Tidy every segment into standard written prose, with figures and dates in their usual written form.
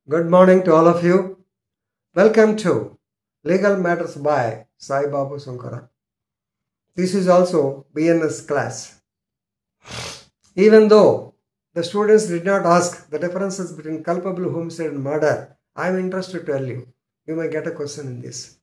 Good morning to all of you. Welcome to Legal Matters by Sai Babu Sunkara. This is also BNS class. Even though the students did not ask the differences between culpable homicide and murder, I am interested to tell you. You may get a question in this.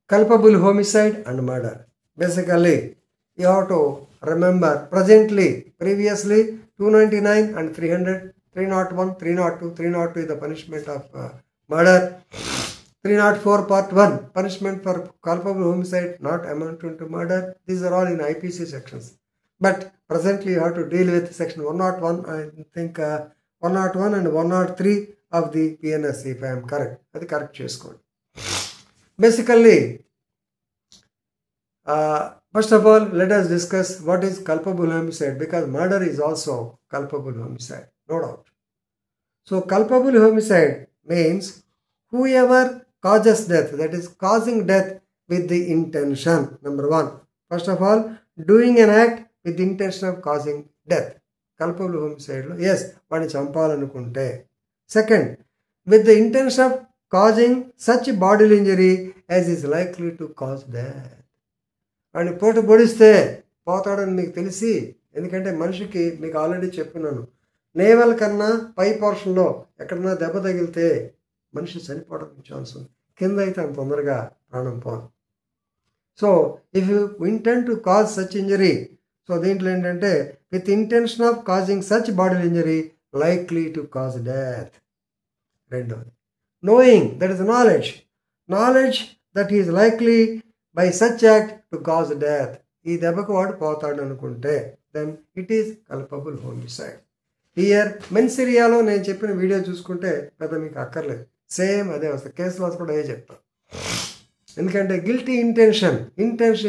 Culpable homicide and murder. Basically, you have to remember previously 299 and 300, 301, 302, 302 is the punishment of murder. 304 part 1, punishment for culpable homicide not amounting to murder. These are all in IPC sections. But presently you have to deal with section 101, I think 101 and 103 of the PNS, if I am correct. That's the correct chase code. Basically, first of all, let us discuss what is culpable homicide, because murder is also culpable homicide, no doubt. So culpable homicide means whoever causes death, that is causing death with the intention, number one. First of all, doing an act with the intention of causing death. Culpable homicide, yes, vaani champaalanukunte. Second, with the intention of causing such bodily injury as is likely to cause death. వాడిని పోటు పొడిస్తే పోతాడని మీకు తెలిసి, ఎందుకంటే మనిషికి మీకు already చెప్పినాను, naval కన్నా పై పోర్షన్లో ఎక్కడన్నా దెబ్బ తగిలితే మనిషి చనిపోవడం ఛాన్స్ ఉంది, కింద అయితే అంత తొందరగా ప్రాణం పోదు. So if you intent to cause such injury, so దీంట్లో ఏంటంటే with intention of causing such body injury likely to cause death. రెండోది, knowing, that is knowledge that is likely by such act to cause death. ఈ దెబ్బకు వాడు పోతాడు అనుకుంటే then it is culpable homicide. Here మెన్సిరియాలో నేను చెప్పిన వీడియో చూసుకుంటే పెద్ద మీకు అక్కర్లేదు, సేమ్ అదే వస్తుంది. కేసు లాస్ కూడా అదే చెప్తాను. ఎందుకంటే guilty intention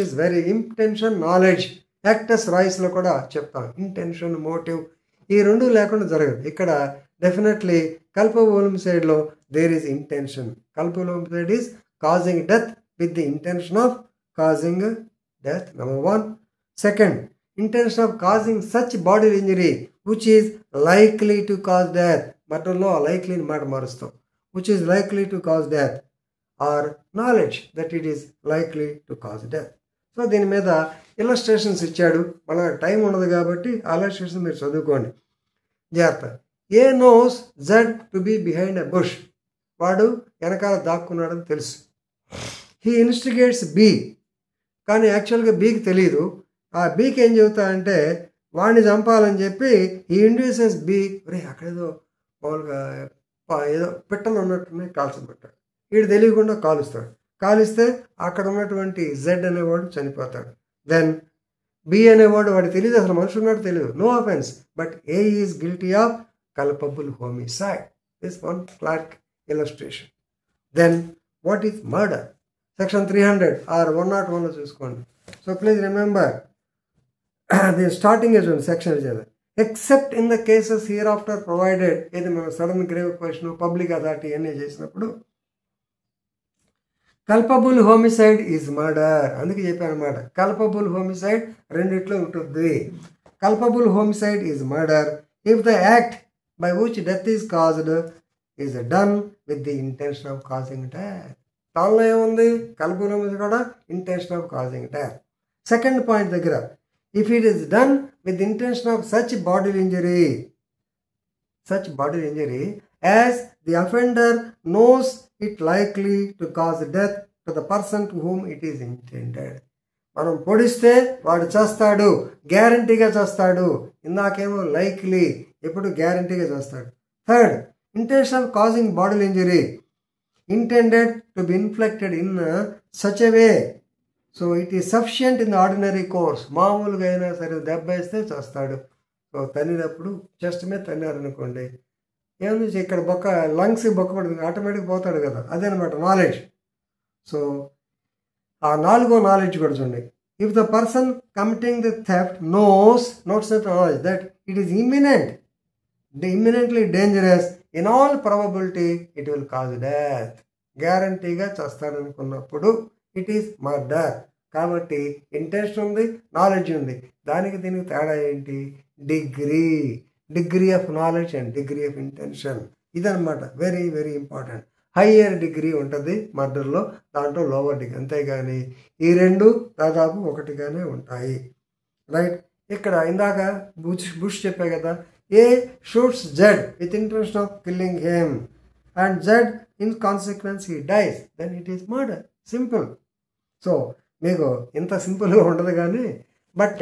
is very intention, knowledge, actus రాయిస్లో కూడా చెప్తాను. ఇంటెన్షన్, మోటివ్ ఈ రెండు లేకుండా జరగదు. ఇక్కడ డెఫినెట్లీ కల్పబుల్ హోమిసైడ్లో there is intention. Culpable homicide is causing death with the intention of causing death, number one. Second, intention of causing such bodily injury which is likely to cause death. Murder law likely in మాట మారుస్తాం, which is likely to cause death, or knowledge that it is likely to cause death. So దీని మీద illustrations ఇచ్చాడు, మన time ఉండదు కాబట్టి illustration మీరు చదువుకోండి జాగ్రత్త. A knows Z to be behind a bush, వాడు వెనకాల దాక్కున్నాడని తెలుసు. హీ ఇన్స్టిగేట్స్ బి, కానీ యాక్చువల్గా బీకి తెలియదు. ఆ బీకి ఏం చెబుతాడంటే వాడిని చంపాలని చెప్పి ఈ ఇండ్యూసెస్ బి, రే అక్కడేదో మామూలుగా ఏదో పిట్టలు ఉన్నట్టున్నాయి కాల్చబెట్టాడు. వీడు తెలియకుండా కాలిస్తే అక్కడ ఉన్నటువంటి జెడ్ అనేవాడు చనిపోతాడు. దెన్ బి అనేవాడు, వాడికి తెలియదు అసలు మనిషి ఉన్నట్టు తెలియదు, no offence, but A is guilty of culpable homicide. This one classic illustration. Then what is murder? Section 300 or 101లో చూసుకోండి. సో ప్లీజ్ రిమెంబర్ దీని స్టార్టింగ్ సెక్షన్ ఇచ్చేది. Except in the cases hereafter provided, ఏది మనం sudden grave question, public authority అన్నీ చేసినప్పుడు culpable homicide is murder. అందుకే చెప్పాను అనమాట, కల్పబుల్ హోమిసైడ్ రెండిట్లో ఉంటుంది. Culpable homicide is murder if the act by which death is caused is done with the intention of causing death. దానిలో ఏముంది? Culpable homicide కూడా intention of causing death. Second point దగ్గర, if it is done with intention of such body injury as the offender knows it likely to cause death to the person to whom it is intended. మనం పొడిస్తే వాడు చేస్తాడు, గ్యారంటీగా చేస్తాడు. ఇందాకేమో likely, ఎప్పుడు గ్యారంటీగా చేస్తాడు. Third, intention of causing body injury intended to be inflicted in such a way so it is sufficient in the ordinary course. మామూలుగా అయినా సరే దెబ్బ వేస్తే చేస్తాడు. సో తన్నినప్పుడు చెస్ట్ మీద తన్నారనుకోండి, ఏముంది ఇక్కడ లంగ్స్ బొక్క పడుతుంది, ఆటోమేటిక్ పోతాడు కదా, అదేనమాట నాలెడ్జ్. సో ఆ నాలుగో నాలెడ్జ్ కూడా చూడండి. If the person committing the theft notes knowledge that it is imminently dangerous, in all probability it will cause death. గ్యారంటీగా చేస్తాడనుకున్నప్పుడు ఇట్ ఈస్ మర్డర్. కాబట్టి ఇంటెన్షన్ ఉంది, నాలెడ్జ్ ఉంది. దానికి దీనికి తేడా ఏంటి? Degree. degree of knowledge and degree of intention. ఇదనమాట very very important. Higher degree ఉంటుంది మర్డర్లో, దాంట్లో లోవర్ డిగ్రీ, అంతేగాని ఈ రెండు దాదాపు ఒకటిగానే ఉంటాయి. రైట్. ఇక్కడ ఇందాక బుష్ చెప్పే కదా, A shoots Z with intention of killing him and Z in consequence he dies, then it is murder. Simple. So మీకు ఇంత సింపుల్గా ఉండదు కానీ, బట్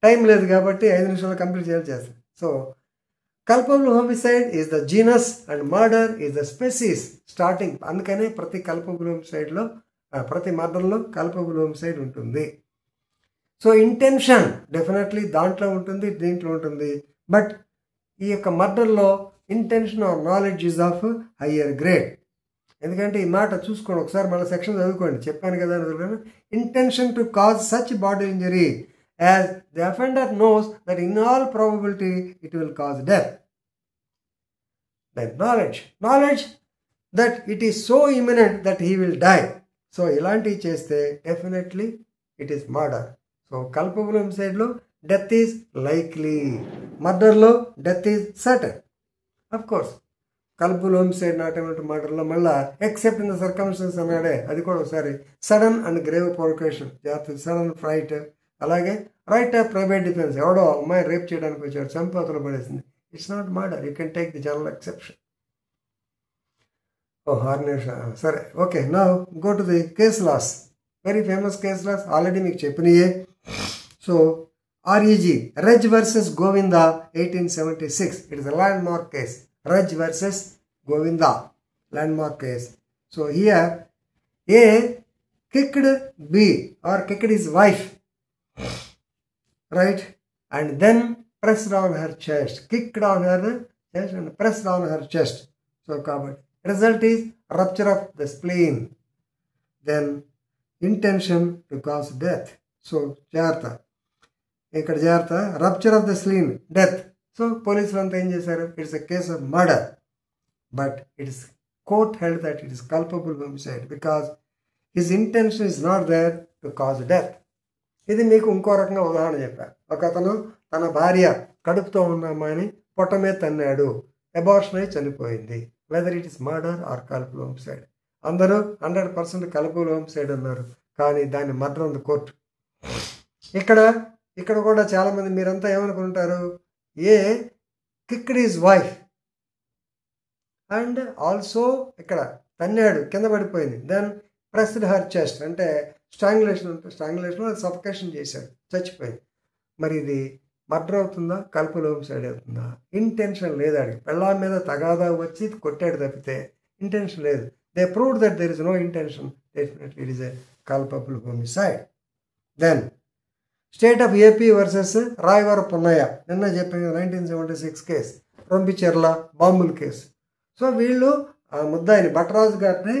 టైం లేదు కాబట్టి 5 నిమిషాలు కంప్లీట్ చేస్తాను. So culpable homicide is the genus and murder is the species starting. అందుకనే ప్రతి కల్పబుల్ హోమిసైడ్లో, ప్రతి మర్డర్లో కల్పబుల్ హోమిసైడ్ ఉంటుంది. సో ఇంటెన్షన్ డెఫినెట్లీ దాంట్లో ఉంటుంది, దీంట్లో ఉంటుంది. బట్ ఈ యొక్క మర్డర్లో intention or knowledge is of higher grade. ఎందుకంటే ఈ మాట చూసుకోండి ఒకసారి, మన సెక్షన్ చదువుకోండి, చెప్పాను కదా. Intention to cause such body injury as the offender knows that in all probability it will cause death. Then knowledge that it is so imminent that he will die. So ilanti cheste definitely it is murder. So culpable homicide lo death is likely, murder lo death is certain. Of course culpable homicide not murder lo malla except in the circumstances anade, adi kuda okasari sudden and grave provocation, sudden fright, అలాగే right of private defence, ఎవడో అమ్మాయి rape చేయడానికి వచ్చాడు, చంపవతలు పడేసింది, it's not murder. You can take the general exception. 6 నిమిషాలు సరే, okay. Now go to the case laws. Very famous case laws, already మీకు చెప్పినయే. So REG, reg versus Govinda 1876. It is a landmark case. Reg versus Govinda, landmark case. So here A kicked B or kicked his wife, right, and then pressed on her chest, kicked on her chest and pressed on her chest. So kabatti result is rupture of the spleen, then intention to cause death. So jarta ikkada jarta, rupture of the spleen, death. So police anta em chesaru, it's a case of murder, but it is court held that it is culpable homicide because his intention is not there to cause death. ఇది మీకు ఇంకో రకంగా ఉదాహరణ చెప్పాను. ఒక అతను తన భార్య కడుపుతో ఉన్న అమ్మాయిని పొట్ట మీద తన్నాడు, అబార్షన్ అయి చనిపోయింది. Whether it is murder or culpable homicide. అందరూ 100% కల్పబుల్ హోమిసైడ్ అన్నారు, కానీ దాన్ని మర్డర్ ఉంది కోర్టు. ఇక్కడ కూడా చాలామంది మీరంతా ఏమనుకుంటారు, A kicked his wife and also ఇక్కడ తన్నాడు, కింద పడిపోయింది, దెన్ ప్రెస్డ్ హర్ చెస్ట్, అంటే స్ట్రాంగులేషన్ సఫకేషన్ చేశాడు, చచ్చిపోయింది. మరి ఇది మర్డర్ అవుతుందా, కల్పబుల్ హోమిసైడ్ అవుతుందా? ఇంటెన్షన్ లేదు, అడిగి పెళ్ళాం మీద తగాదా వచ్చి కొట్టాడు తప్పితే ఇంటెన్షన్ లేదు. They proved that there is no intention, definitely it is a culpable homicide. Then state of AP versus Rayavara Punnayya, నిన్న చెప్పాను 1976 కేసు, రొంపిచెర్ల బాంబుల కేసు. సో వీళ్ళు ఆ ముద్దాయిని భట్టరాజు గారిని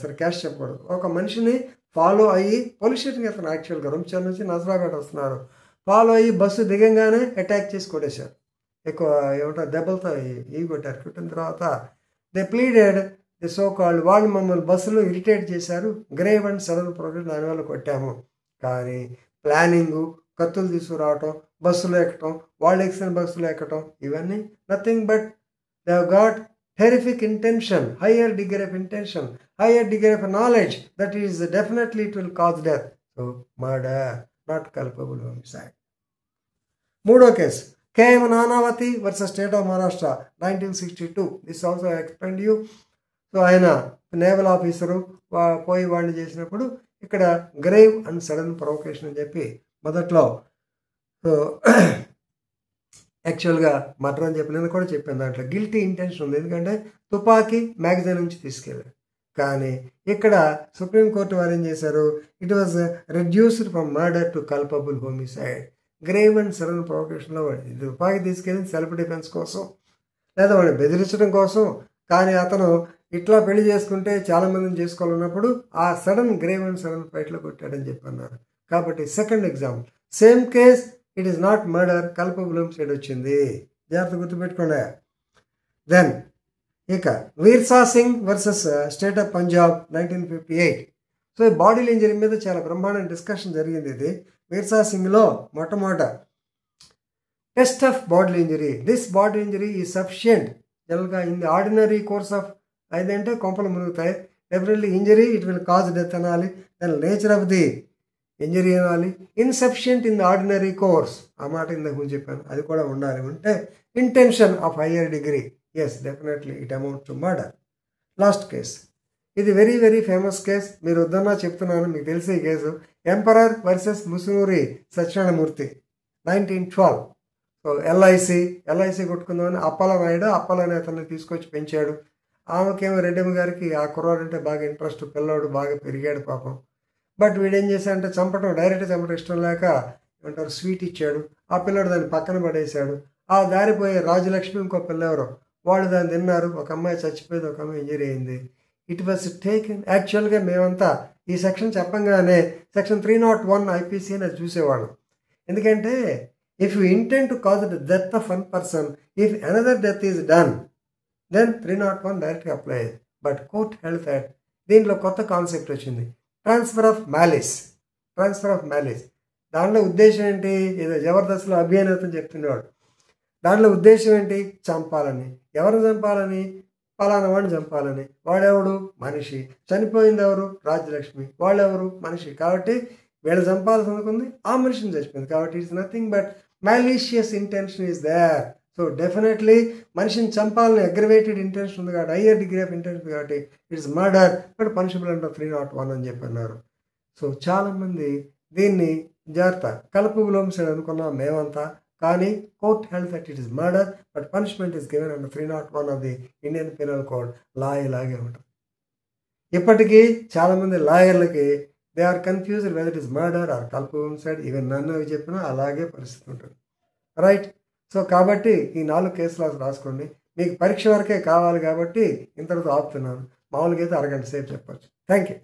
సరే క్యాష్ చెప్పకూడదు, ఒక మనిషిని ఫాలో అయ్యి పోలీస్ స్టేషన్కి అతను యాక్చువల్గా రొంపిచెర్ల నుంచి నజరాపేట వస్తున్నారు, ఫాలో అయ్యి బస్సు దిగంగానే అటాక్ చేసి కొట్టేశారు, ఎక్కువ ఏమంటారు దెబ్బలతో ఇవి కొట్టారు. కొట్టిన తర్వాత they pleaded the so called, వాళ్ళు మమ్మల్ని బస్సులో ఇరిటేట్ చేశారు, గ్రేవ్ అండ్ సడన్ ప్రోగ్రెస్, దానివల్ల కొట్టాము. కానీ ప్లానింగు, కత్తులు తీసుకురావటం, బస్సులో ఎక్కటం, వాళ్ళు ఎక్కిన బస్సులో ఎక్కటం, ఇవన్నీ nothing but they have got terrific intention, higher degree of intention, higher degree of knowledge that is definitely it will cause death. So murder, not culpable homicide. మూడో case KM Nanavati versus State of Maharashtra 1962. This also I explained you. So ఆయన naval officer పోయి వాళ్ళు చేసినప్పుడు ఇక్కడ grave and sudden provocation అని చెప్పి మొదట్లో యాక్చువల్గా మర్డర్ అని చెప్పి నేను కూడా చెప్పాను, దాంట్లో గిల్టీ ఇంటెన్షన్ ఉంది, ఎందుకంటే తుపాకీ మ్యాగజైన్ నుంచి తీసుకెళ్ళారు. కానీ ఇక్కడ సుప్రీంకోర్టు వారు ఏం చేశారు, it was reduced from murder to culpable homicide. Grave and sudden ప్రొవొకేషన్లో వాడి తుపాకీ తీసుకెళ్ళి సెల్ఫ్ డిఫెన్స్ కోసం లేదా వాడిని బెదిరించడం కోసం, కానీ అతను ఇట్లా పెళ్లి చేసుకుంటే చాలామందిని చేసుకోవాలన్నప్పుడు ఆ సడన్ గ్రేవ్ అండ్ సడన్ ఫైట్లో కొట్టాడని చెప్పి అన్నారు. కాబట్టి second example, same case, it is not murder, culpable homicide వచ్చింది, జాగ్రత్త గుర్తుపెట్టుకోండి. దెన్ ఇక Virsa Singh versus state of Punjab 1958. So ఈ బాడీ ఇంజరీ మీద చాలా బ్రహ్మాండ డిస్కషన్ జరిగింది. ఇది వీర్సా సింగ్లో మొట్టమొదట test of body injury. This body injury is sufficient, జనరల్గా in the ordinary course of అదంటే కొంపలు మునుగుతాయి. Definitely injury it will cause death అనాలి, దాని నేచర్ ఆఫ్ ది ఇంజరీ అనాలి. Insufficient in the ordinary course, ఆ మాట ఇందాక ముందు చెప్పాను, అది కూడా ఉండాలి. ఉంటే intention of higher degree, yes definitely it amount to murder. Last case, ఇది వెరీ వెరీ ఫేమస్ కేస్, మీరు వద్దన్నా చెప్తున్నాను, మీకు తెలిసే case. Emperor versus Musunuri Satyanarayanamurthy 1912. So LIC కొట్టుకుందామని అప్పలనాయుడు అనే అతన్ని తీసుకొచ్చి పెంచాడు. ఆమెకేమో రెడ్డమ్మ గారికి ఆ కుర్రాడు అంటే బాగా ఇంట్రెస్ట్, పిల్లోడు బాగా పెరిగాడు పాపం. బట్ వీడేం చేశాడంటే డైరెక్ట్ చంపడం ఇష్టం లేక ఏమంటారు స్వీట్ ఇచ్చాడు. ఆ పిల్లోడు దాన్ని పక్కన పడేశాడు. ఆ దారిపోయే రాజలక్ష్మి ఇంకో పిల్లెవరో వాళ్ళు దాన్ని తిన్నారు. ఒక అమ్మాయి చచ్చిపోయింది, ఒక అమ్మాయి ఇంజరీ అయింది. ఇట్ వాజ్ టేకెన్, యాక్చువల్గా మేమంతా ఈ సెక్షన్ చెప్పంగానే సెక్షన్ 301 ఐపీసీ అని అది చూసేవాళ్ళం. ఎందుకంటే if you intent to cause the death of one person, if another death is done, then 301 డైరెక్ట్గా అప్లై అయ్యేది. బట్ కోర్ట్ హెల్త్ యాక్ట్ దీంట్లో కొత్త కాన్సెప్ట్ వచ్చింది, ట్రాన్స్ఫర్ ఆఫ్ మ్యాలిస్. దాంట్లో ఉద్దేశం ఏంటి? ఏదో జబర్దస్త్లో అభినేతని చెప్తుండేవాడు. దాంట్లో ఉద్దేశం ఏంటి? చంపాలని. ఎవరిని చంపాలని? పలానా వాడిని చంపాలని. వాడెవడు? మనిషి. చనిపోయింది ఎవరు? రాజ్యలక్ష్మి. వాళ్ళెవరు? మనిషి. కాబట్టి వీళ్ళు చంపాల్సి అనుకుంది, ఆ మనిషిని చచ్చిపోయింది. కాబట్టి it's nothing but malicious intention is there. So definitely మనిషిని చంపాలని అగ్రవేటెడ్ ఇంటెన్షన్ ఉంది కాబట్టి, హయ్యర్ డిగ్రీ ఆఫ్ ఇంటెన్షన్ కాబట్టి it's murder, but punishable under 301 అని చెప్పి అన్నారు. సో చాలామంది దీన్ని జాగ్రత్త కల్పబుల్ హోమిసైడ్ అనుకున్నాం మేమంతా, కానీ court held that it is murder, but punishment is given under 301 of the Indian penal code. Law ఇలాగే ఉంటుంది. ఇప్పటికీ చాలామంది లాయర్లకి they are confused whether it is murder or culpable homicide. Even నన్ను అవి చెప్పినా అలాగే పరిస్థితి ఉంటుంది. రైట్. సో కాబట్టి ఈ 4 కేసులు రాసుకోండి. మీకు పరీక్ష వరకే కావాలి కాబట్టి ఇంతటితో ఆపుతున్నాను. మామూలుగా అయితే అరగంట సేపు చెప్పచ్చు. Thank you.